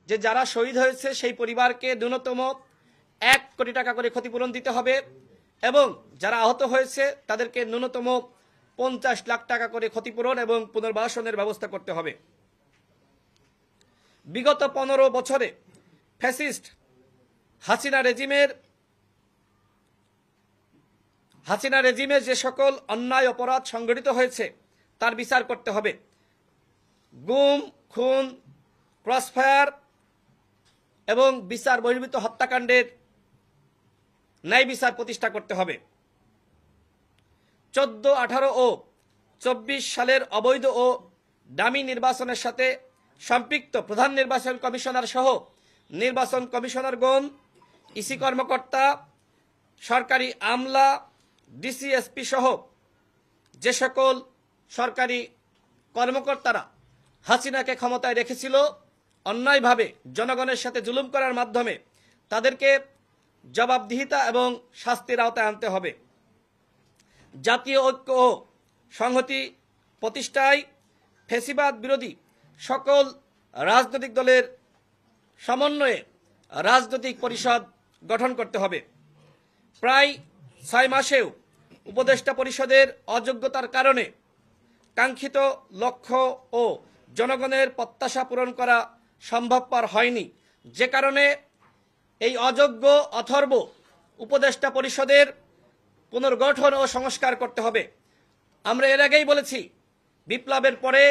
যে যারা শহীদ হয়েছে সেই পরিবারকে ন্যূনতম 1 কোটি টাকা করে ক্ষতিপূরণ দিতে হবে এবং যারা আহত হয়েছে তাদেরকে ন্যূনতম 50 লাখ টাকা করে ক্ষতিপূরণ এবং পুনর্বাসনের ব্যবস্থা করতে হবে। বিগত 15 বছরে ফ্যাসিস্ট হাসিনা রেজিমের যে সকল অন্যায় অপরাধ সংঘটিত হয়েছে তার বিচার করতে হবে। গুম, খুন, ক্রসফায়ার এবং বিচার বহির্ভূত হত্যাকাণ্ডের ন্যায় বিচার প্রতিষ্ঠা করতে হবে। 14, 18 ও 24 সালের অবৈধ ও ডামি নির্বাচনের সাথে সম্পৃক্ত প্রধান নির্বাচন কমিশনার সহ নির্বাচন কমিশনারগণ, ইসি কর্মকর্তা, সরকারি আমলা, ডিসিএসপি সহ যে সকল সরকারি কর্মকর্তারা হাসিনাকে ক্ষমতায় রেখেছিল অন্যায়ভাবে জনগণের সাথে জুলুম করার মাধ্যমে তাদেরকে জবাবদিহিতা এবং শাস্তির আওতায় আনতে হবে। জাতীয় ঐক্য ও সংহতি প্রতিষ্ঠায় ফ্যাসিবাদ বিরোধী সকল রাজনৈতিক দলের সমন্বয়ে রাজনৈতিক পরিষদ গঠন করতে হবে। প্রায় 6 মাসেও উপদেষ্টা পরিষদের অযোগ্যতার কারণে কাঙ্ক্ষিত লক্ষ্য ও জনগণের প্রত্যাশা পূরণ করা সম্ভবপর হয়নি, যে কারণে এই অযোগ্য অথর্ব উপদেষ্টা পরিষদের পুনর্গঠন ও সংস্কার করতে হবে। আমরা এর আগেই বলেছি, বিপ্লবের পরে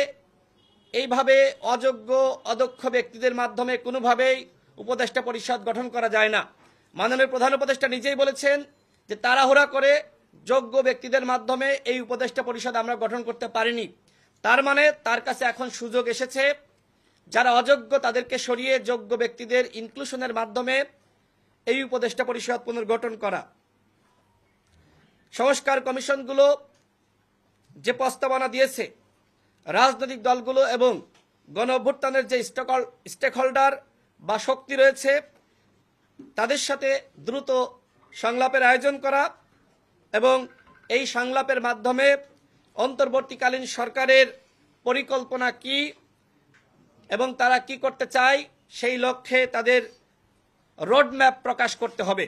এইভাবে অযোগ্য অদক্ষ ব্যক্তিদের মাধ্যমে কোনোভাবেই উপদেষ্টা পরিষদ গঠন করা যায় না। মাননীয় প্রধান উপদেষ্টা নিজেই বলেছেন যে তাড়াহুড়া করে যোগ্য ব্যক্তিদের মাধ্যমে এই উপদেষ্টা পরিষদ আমরা গঠন করতে পারিনি। তার মানে তার কাছে এখন সুযোগ এসেছে যারা অযোগ্য তাদেরকে সরিয়ে যোগ্য ব্যক্তিদের ইনক্লুশনের মাধ্যমে এই উপদেষ্টা পরিষদ পুনর্গঠন করা। সংস্কার কমিশনগুলো যে প্রস্তাবনা দিয়েছে, রাজনৈতিক দলগুলো এবং গণ অভ্যুত্থানের যে স্টেক হোল্ডার বা শক্তি রয়েছে তাদের সাথে দ্রুত সংলাপের আয়োজন করা এবং এই সংলাপের মাধ্যমে অন্তর্বর্তীকালীন সরকারের পরিকল্পনা কি এবং তারা কি করতে চায় সেই লক্ষ্যে তাদের রোডম্যাপ প্রকাশ করতে হবে।